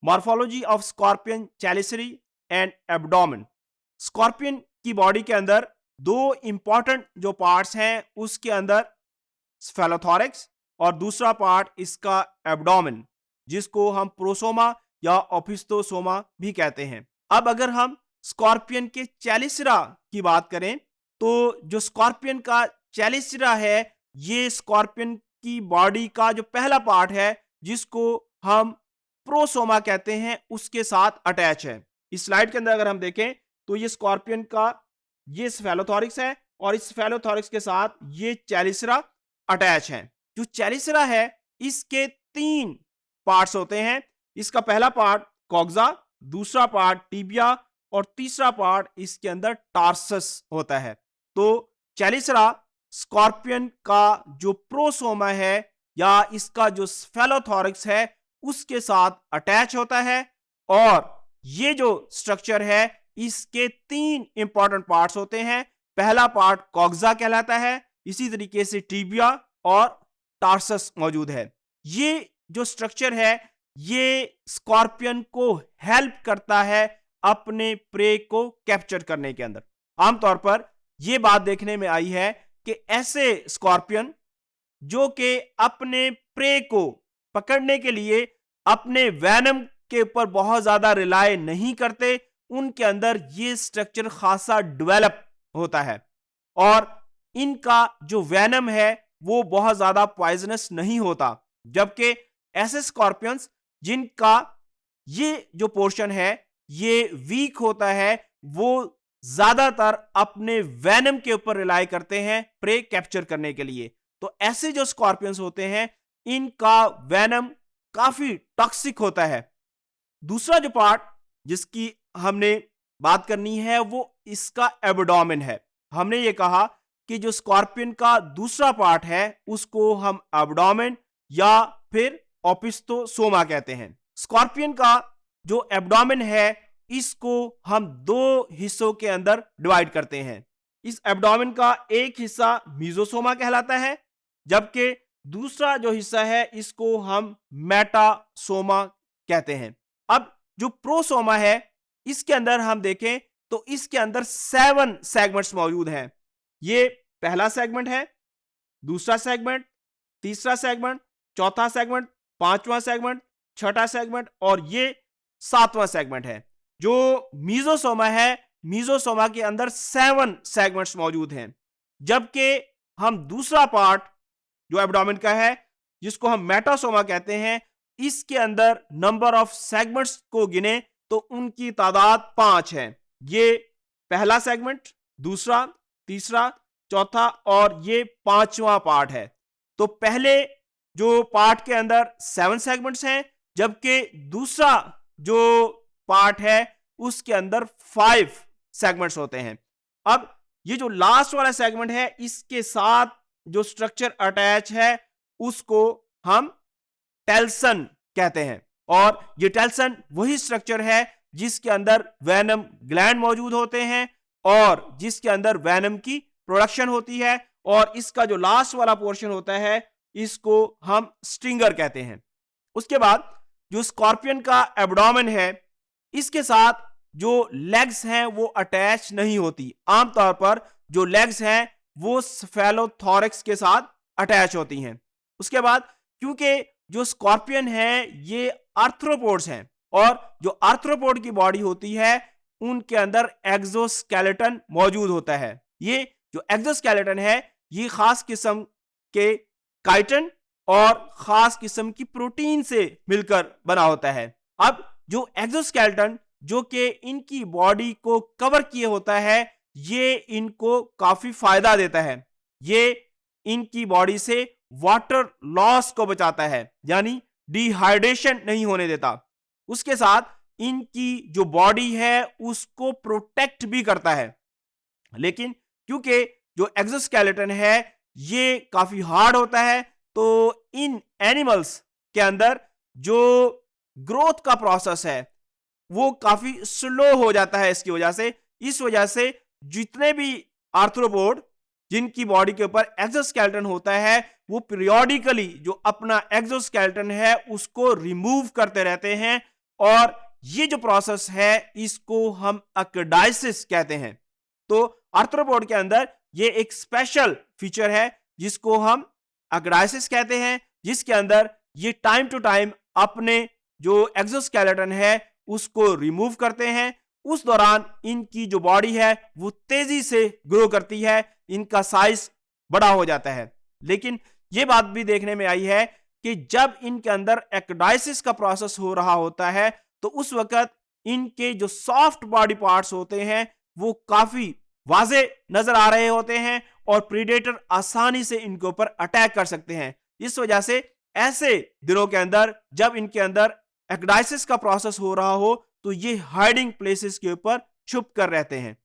Morphology of scorpion chelicerae and abdomen. Scorpion की body के अंदर दो इंपॉर्टेंट जो पार्ट्स हैं, उसके अंदर स्फेलोथोरैक्स और दूसरा पार्ट इसका एब्डोमेन, जिसको हम प्रोसोमा या ओपिस्थोसोमा भी कहते हैं। अब अगर हम स्कॉर्पियन के चैलिसरा की बात करें, तो जो स्कॉर्पियन का चैलिसरा है, ये स्कॉर्पियन की बॉडी का जो पहला पार्ट है, जिसको हम प्रोसोमा कहते हैं, उसके साथ अटैच है। इस स्लाइड के अंदर अगर हम देखें तो ये स्कॉर्पियन का ये स्फेलोथोरैक्स है और इस स्फेलोथोरैक्स के साथ ये चैलिसरा अटैच है। जो चैलिसरा है, इसके 3 पार्ट्स होते हैं। इसका पहला पार्ट कॉक्सा, दूसरा पार्ट टिबिया और तीसरा पार्ट इसके अंदर टार्सस होता है। तो चैलिसरा स्कॉर्पियन का जो प्रोसोमा है या इसका जो स्फेलोथोरैक्स है, उसके साथ अटैच होता है और ये जो स्ट्रक्चर है, इसके 3 इंपॉर्टेंट पार्ट्स होते हैं। पहला पार्ट कॉक्सा कहलाता है, इसी तरीके से टिबिया और टार्सस मौजूद है। ये जो स्ट्रक्चर है, ये स्कॉर्पियन को हेल्प करता है अपने प्रे को कैप्चर करने के अंदर। आमतौर पर यह बात देखने में आई है कि ऐसे स्कॉर्पियन जो कि अपने प्रे को पकड़ने के लिए अपने वेनम के ऊपर बहुत ज्यादा रिलाय नहीं करते, उनके अंदर ये स्ट्रक्चर खासा डेवलप होता है और इनका जो वेनम है वो बहुत ज्यादा पॉइजनस नहीं होता। जबकि ऐसे स्कॉर्पियंस जिनका ये जो पोर्शन है ये वीक होता है, वो ज्यादातर अपने वेनम के ऊपर रिलाय करते हैं प्रे कैप्चर करने के लिए। तो ऐसे जो स्कॉर्पियंस होते हैं, इनका वेनम काफी टॉक्सिक होता है। दूसरा जो पार्ट जिसकी हमने बात करनी है वो इसका एब्डोमेन है। हमने ये कहा कि जो स्कॉर्पियन का दूसरा पार्ट है उसको हम एब्डोमेन या फिर ओपिस्थोसोमा कहते हैं। स्कॉर्पियन का जो एब्डोमेन है, इसको हम 2 हिस्सों के अंदर डिवाइड करते हैं। इस एब्डोमेन का एक हिस्सा मीजोसोमा कहलाता है, जबकि दूसरा जो हिस्सा है इसको हम मेटासोमा कहते हैं। अब जो प्रोसोमा है, इसके अंदर हम देखें तो इसके अंदर 7 सेगमेंट्स मौजूद हैं। ये पहला सेगमेंट है, दूसरा सेगमेंट, तीसरा सेगमेंट, चौथा सेगमेंट, पांचवा सेगमेंट, छठा सेगमेंट और ये 7वां सेगमेंट है। जो मीजोसोमा है, मीजोसोमा के अंदर 7 सेगमेंट्स मौजूद हैं। जबकि हम दूसरा पार्ट जो एब्डोमेन का है, जिसको हम मेटासोमा कहते हैं, इसके अंदर नंबर ऑफ सेगमेंट्स को गिने तो उनकी तादाद 5 है। ये पहला सेगमेंट, दूसरा, तीसरा, चौथा और ये 5वां पार्ट है। तो पहले जो पार्ट के अंदर 7 सेगमेंट्स हैं, जबकि दूसरा जो पार्ट है उसके अंदर 5 सेगमेंट्स होते हैं। अब ये जो लास्ट वाला सेगमेंट है, इसके साथ जो स्ट्रक्चर अटैच है उसको हम टेल्सन कहते हैं और ये टेल्सन वही स्ट्रक्चर है जिसके अंदर वेनम ग्लैंड मौजूद होते हैं और जिसके अंदर वेनम की प्रोडक्शन होती है। और इसका जो लास्ट वाला पोर्शन होता है, इसको हम स्ट्रिंगर कहते हैं। उसके बाद जो स्कॉर्पियन का एब्डोमेन है, इसके साथ जो लेग्स हैं वो अटैच नहीं होती। आमतौर पर जो लेग्स हैं वो स्फेलोथोरैक्स के साथ अटैच होती हैं। उसके बाद क्योंकि जो स्कॉर्पियन है ये आर्थ्रोपोड्स हैं और जो आर्थ्रोपोड की बॉडी होती है उनके अंदर एक्सोस्केलेटन मौजूद होता है। ये जो एक्सोस्केलेटन है ये खास किस्म के काइटिन और खास किस्म की प्रोटीन से मिलकर बना होता है। अब जो एक्सोस्केलेटन जो कि इनकी बॉडी को कवर किए होता है, ये इनको काफी फायदा देता है। ये इनकी बॉडी से वाटर लॉस को बचाता है, यानी डिहाइड्रेशन नहीं होने देता। उसके साथ इनकी जो बॉडी है उसको प्रोटेक्ट भी करता है। लेकिन क्योंकि जो एक्सोस्केलेटन है ये काफी हार्ड होता है, तो इन एनिमल्स के अंदर जो ग्रोथ का प्रोसेस है वो काफी स्लो हो जाता है। इसकी वजह से, इस वजह से जितने भी आर्थ्रोपोड जिनकी बॉडी के ऊपर एक्सोस्केलेटन होता है, वो पीरियोडिकली जो अपना एक्सोस्केलेटन है उसको रिमूव करते रहते हैं और ये जो प्रोसेस है इसको हम अक्डाइसिस कहते हैं। तो आर्थ्रोपोड के अंदर ये एक स्पेशल फीचर है जिसको हम अक्डाइसिस कहते हैं, जिसके अंदर ये टाइम टू टाइम अपने जो एक्सोस्केलेटन है उसको रिमूव करते हैं। उस दौरान इनकी जो बॉडी है वो तेजी से ग्रो करती है, इनका साइज बड़ा हो जाता है। लेकिन ये बात भी देखने में आई है कि जब इनके अंदर एक्डाइसिस का प्रोसेस हो रहा होता है तो उस वक्त इनके जो सॉफ्ट बॉडी पार्ट्स होते हैं वो काफी वाजे नजर आ रहे होते हैं और प्रीडेटर आसानी से इनके ऊपर अटैक कर सकते हैं। इस वजह से ऐसे दिनों के अंदर जब इनके अंदर एक्डाइसिस का प्रोसेस हो रहा हो तो ये हाइडिंग प्लेसेस के ऊपर छुप कर रहते हैं।